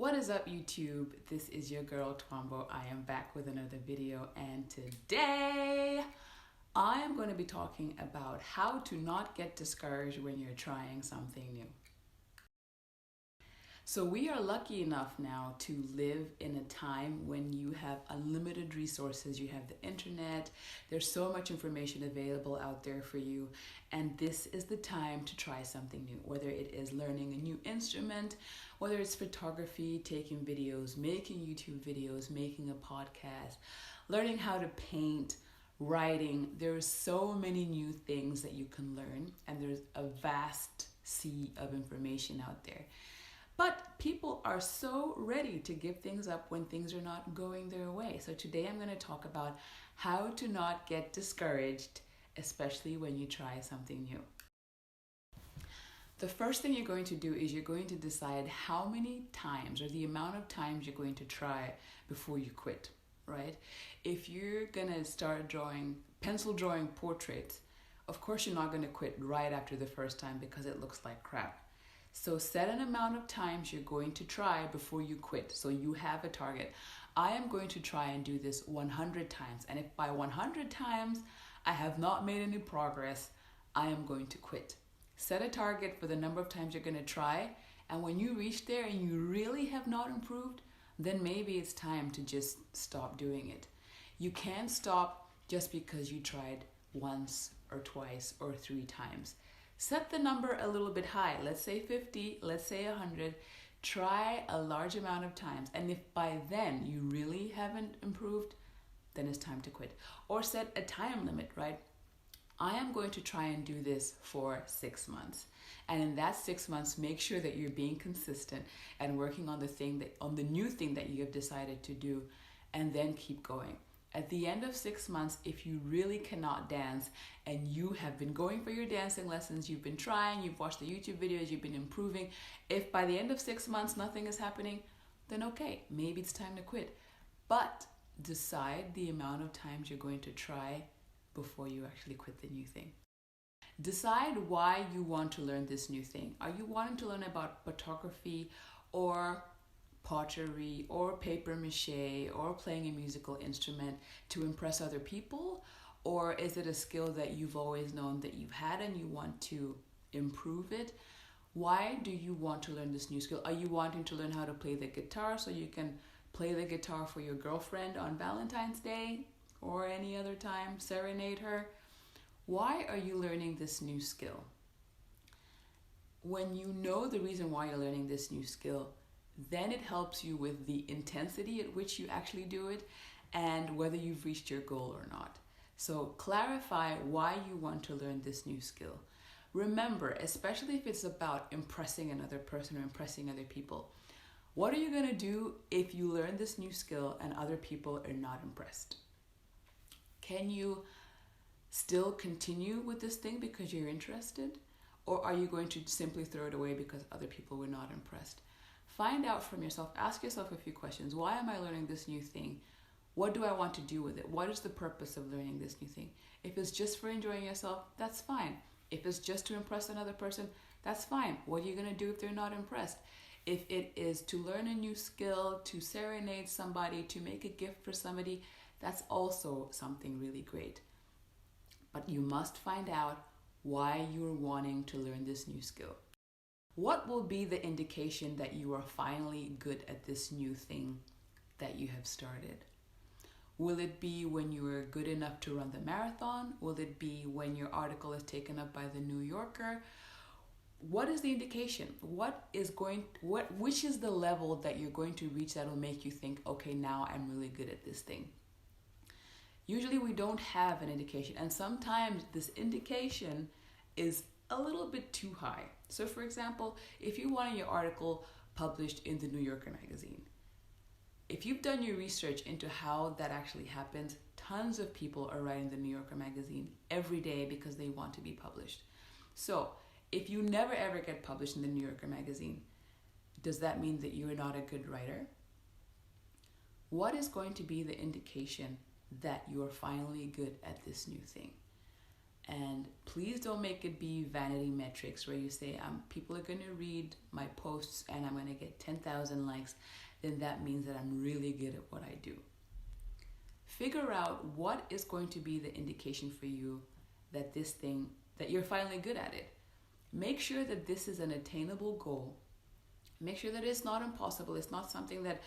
What is up, YouTube? This is your girl Twombo. I am back with another video, and today I am going to be talking about how to not get discouraged when you're trying something new. So we are lucky enough now to live in a time when you have unlimited resources. You have the internet, there's so much information available out there for you, and this is the time to try something new, whether it is learning a new instrument, whether it's photography, taking videos, making YouTube videos, making a podcast, learning how to paint, writing. There's so many new things that you can learn, and there's a vast sea of information out there. But people are so ready to give things up when things are not going their way. So today I'm going to talk about how to not get discouraged, especially when you try something new. The first thing you're going to do is you're going to decide how many times or the amount of times you're going to try before you quit, right? If you're going to start pencil drawing portraits, of course you're not going to quit right after the first time because it looks like crap. So set an amount of times you're going to try before you quit. So you have a target. I am going to try and do this 100 times. And if by 100 times I have not made any progress, I am going to quit. Set a target for the number of times you're going to try. And when you reach there and you really have not improved, then maybe it's time to just stop doing it. You can't stop just because you tried once or twice or 3 times. Set the number a little bit high. Let's say 50, let's say 100. Try a large amount of times. And if by then you really haven't improved, then it's time to quit. Or set a time limit, right? I am going to try and do this for 6 months. And in that 6 months, make sure that you're being consistent and working on the new thing that you have decided to do, and then keep going. At the end of 6 months, if you really cannot dance and you have been going for your dancing lessons, you've been trying, you've watched the YouTube videos, you've been improving, if by the end of 6 months nothing is happening, then okay, maybe it's time to quit. But decide the amount of times you're going to try before you actually quit the new thing. Decide why you want to learn this new thing. Are you wanting to learn about photography or pottery or paper mache or playing a musical instrument to impress other people? Or is it a skill that you've always known that you've had and you want to improve it? Why do you want to learn this new skill? Are you wanting to learn how to play the guitar so you can play the guitar for your girlfriend on Valentine's Day or any other time, serenade her? Why are you learning this new skill? When you know the reason why you're learning this new skill, then it helps you with the intensity at which you actually do it and whether you've reached your goal or not. So clarify why you want to learn this new skill. Remember, especially if it's about impressing another person or impressing other people, what are you going to do if you learn this new skill and other people are not impressed? Can you still continue with this thing because you're interested? Or are you going to simply throw it away because other people were not impressed? Find out from yourself, ask yourself a few questions. Why am I learning this new thing? What do I want to do with it? What is the purpose of learning this new thing? If it's just for enjoying yourself, that's fine. If it's just to impress another person, that's fine. What are you going to do if they're not impressed? If it is to learn a new skill, to serenade somebody, to make a gift for somebody, that's also something really great. But you must find out why you're wanting to learn this new skill. What will be the indication that you are finally good at this new thing that you have started? Will it be when you are good enough to run the marathon? Will it be when your article is taken up by the New Yorker? What is the indication? Which is the level that you're going to reach that will make you think, okay, now I'm really good at this thing? Usually we don't have an indication, and sometimes this indication is a little bit too high. So for example, if you want your article published in the New Yorker magazine, if you've done your research into how that actually happens, tons of people are writing the New Yorker magazine every day because they want to be published. So if you never ever get published in the New Yorker magazine, does that mean that you are not a good writer? What is going to be the indication that you are finally good at this new thing? And please don't make it be vanity metrics where you say, people are going to read my posts and I'm going to get 10,000 likes. Then that means that I'm really good at what I do. Figure out what is going to be the indication for you that that you're finally good at it. Make sure that this is an attainable goal. Make sure that it's not impossible. It's not something that,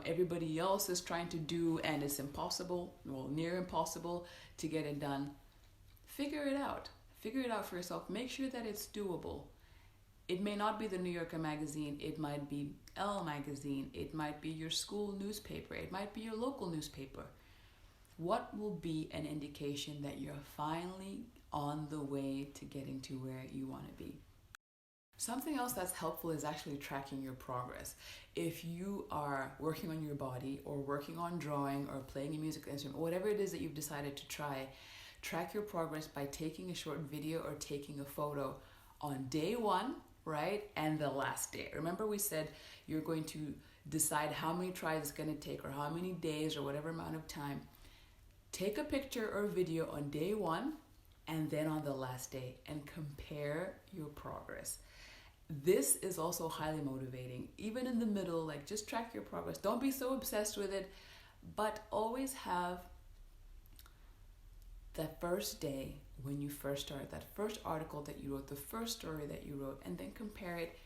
everybody else is trying to do and it's impossible, well, near impossible to get it done. Figure it out. Figure it out for yourself. Make sure that it's doable. It may not be the New Yorker magazine. It might be Elle magazine. It might be your school newspaper. It might be your local newspaper. What will be an indication that you're finally on the way to getting to where you want to be? Something else that's helpful is actually tracking your progress. If you are working on your body or working on drawing or playing a musical instrument, whatever it is that you've decided to try, track your progress by taking a short video or taking a photo on day one, right? And the last day. Remember we said you're going to decide how many tries it's going to take or how many days or whatever amount of time. Take a picture or video on day one and then on the last day and compare your progress. This is also highly motivating. Even in the middle, just track your progress. Don't be so obsessed with it, but always have that first day when you first started, that first article that you wrote, the first story that you wrote, and then compare it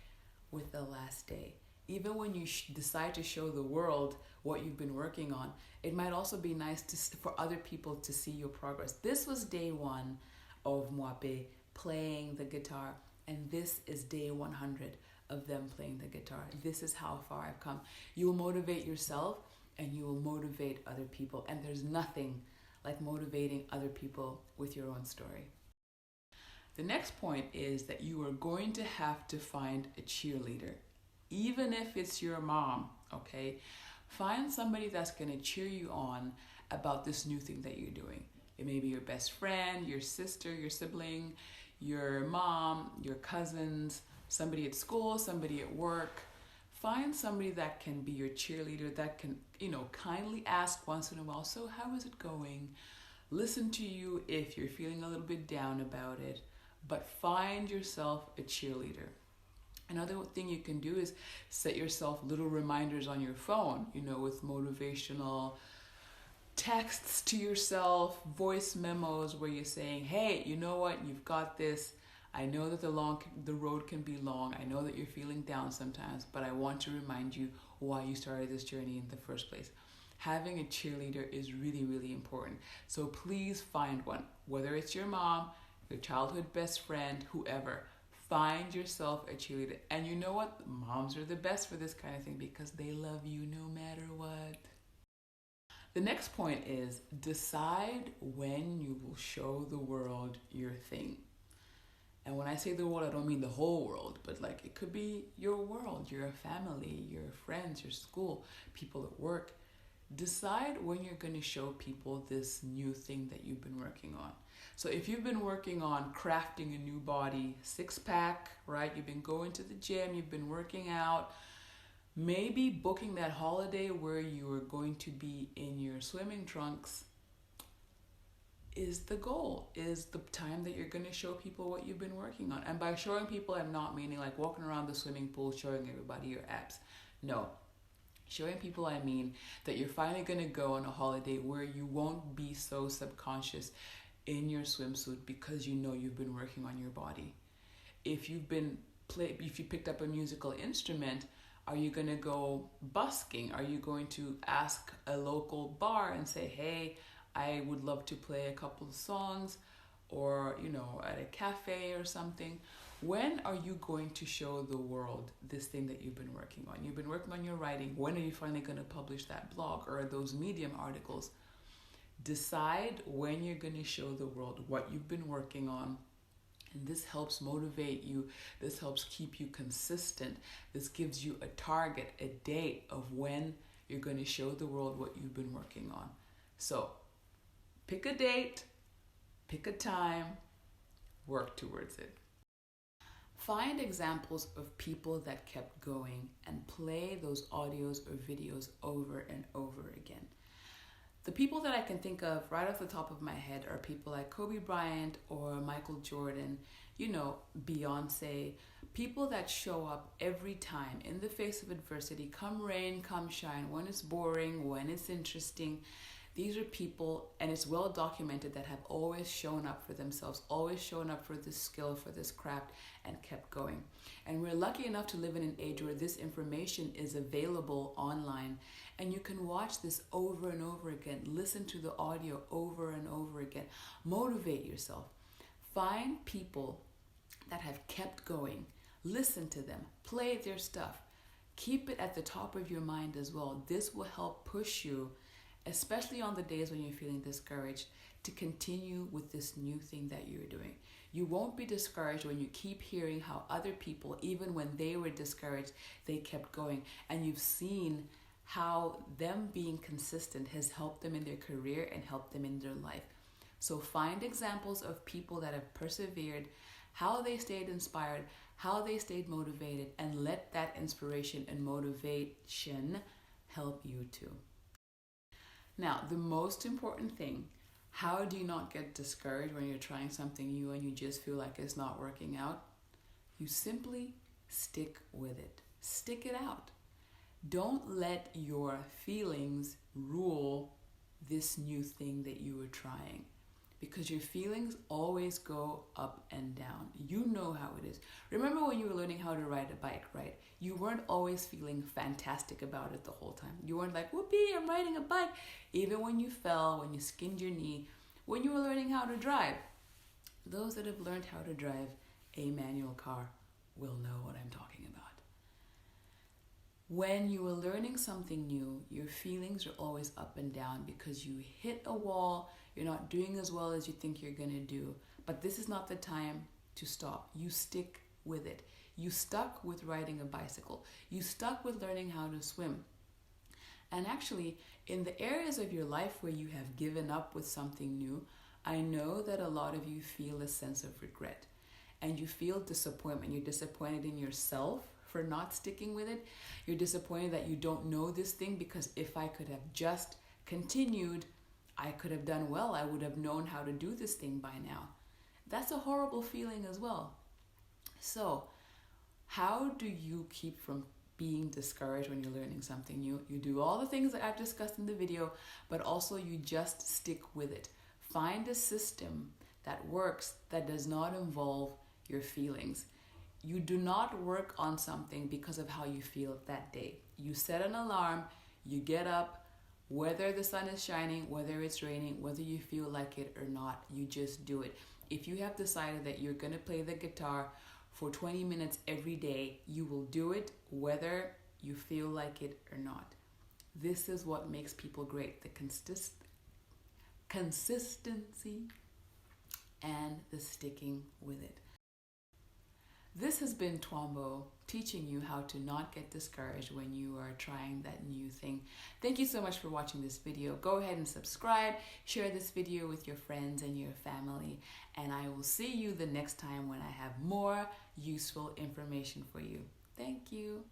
with the last day. Even when you decide to show the world what you've been working on, it might also be nice for other people to see your progress. This was day one of Mwape playing the guitar, and this is day 100 of them playing the guitar. This is how far I've come. You will motivate yourself and you will motivate other people, and there's nothing like motivating other people with your own story. The next point is that you are going to have to find a cheerleader. Even if it's your mom, okay? Find somebody that's going to cheer you on about this new thing that you're doing. It may be your best friend, your sister, your sibling, your mom, your cousins, somebody at school, somebody at work. Find somebody that can be your cheerleader, that can, kindly ask once in a while, so how is it going? Listen to you if you're feeling a little bit down about it, but find yourself a cheerleader. Another thing you can do is set yourself little reminders on your phone, with motivational texts to yourself, voice memos where you're saying, hey, you know what, you've got this. I know that the road can be long. I know that you're feeling down sometimes, but I want to remind you why you started this journey in the first place. Having a cheerleader is really, really important. So please find one, whether it's your mom, your childhood best friend, whoever. Find yourself a cheerleader. And you know what? Moms are the best for this kind of thing because they love you no matter what. The next point is decide when you will show the world your thing. And when I say the world, I don't mean the whole world, but it could be your world, your family, your friends, your school, people at work. Decide when you're going to show people this new thing that you've been working on. So if you've been working on crafting a new body, 6-pack, right? You've been going to the gym, you've been working out, maybe booking that holiday where you are going to be in your swimming trunks is the goal, is the time that you're going to show people what you've been working on. And by showing people, I'm not meaning walking around the swimming pool showing everybody your abs. No. Showing people, I mean that you're finally going to go on a holiday where you won't be so subconscious in your swimsuit because you've been working on your body. If you picked up a musical instrument, are you going to go busking? Are you going to ask a local bar and say, hey, I would love to play a couple of songs, or, at a cafe or something? When are you going to show the world this thing that you've been working on? You've been working on your writing. When are you finally going to publish that blog or those Medium articles? Decide when you're going to show the world what you've been working on. And this helps motivate you. This helps keep you consistent. This gives you a target, a date of when you're going to show the world what you've been working on. So pick a date, pick a time, work towards it. Find examples of people that kept going and play those audios or videos over and over again. The people that I can think of right off the top of my head are people like Kobe Bryant or Michael Jordan, Beyonce, people that show up every time in the face of adversity, come rain, come shine, when it's boring, when it's interesting. These are people, and it's well documented, that have always shown up for themselves, always shown up for this skill, for this craft, and kept going. And we're lucky enough to live in an age where this information is available online, and you can watch this over and over again, listen to the audio over and over again, motivate yourself. Find people that have kept going, listen to them, play their stuff, keep it at the top of your mind as well. This will help push you, especially on the days when you're feeling discouraged, to continue with this new thing that you're doing. You won't be discouraged when you keep hearing how other people, even when they were discouraged, they kept going. And you've seen how them being consistent has helped them in their career and helped them in their life. So find examples of people that have persevered, how they stayed inspired, how they stayed motivated, and let that inspiration and motivation help you too. Now, the most important thing, how do you not get discouraged when you're trying something new and you just feel like it's not working out? You simply stick with it. Stick it out. Don't let your feelings rule this new thing that you are trying, because your feelings always go up and down. You know how it is. Remember when you were learning how to ride a bike, right? You weren't always feeling fantastic about it the whole time. You weren't like, whoopee, I'm riding a bike. Even when you fell, when you skinned your knee, when you were learning how to drive. Those that have learned how to drive a manual car will know what I'm talking about. When you are learning something new, your feelings are always up and down because you hit a wall, you're not doing as well as you think you're going to do. But this is not the time to stop. You stick with it. You stuck with riding a bicycle. You stuck with learning how to swim. And actually, in the areas of your life where you have given up with something new, I know that a lot of you feel a sense of regret and you feel disappointment. You're disappointed in yourself for not sticking with it. You're disappointed that you don't know this thing, because if I could have just continued, I could have done well. I would have known how to do this thing by now. That's a horrible feeling as well. So, how do you keep from being discouraged when you're learning something new? You do all the things that I've discussed in the video, but also you just stick with it. Find a system that works, that does not involve your feelings. You do not work on something because of how you feel that day. You set an alarm, you get up, whether the sun is shining, whether it's raining, whether you feel like it or not, you just do it. If you have decided that you're going to play the guitar for 20 minutes every day, you will do it whether you feel like it or not. This is what makes people great, the consistency and the sticking with it. This has been Twombo, teaching you how to not get discouraged when you are trying that new thing. Thank you so much for watching this video. Go ahead and subscribe, share this video with your friends and your family, and I will see you the next time when I have more useful information for you. Thank you.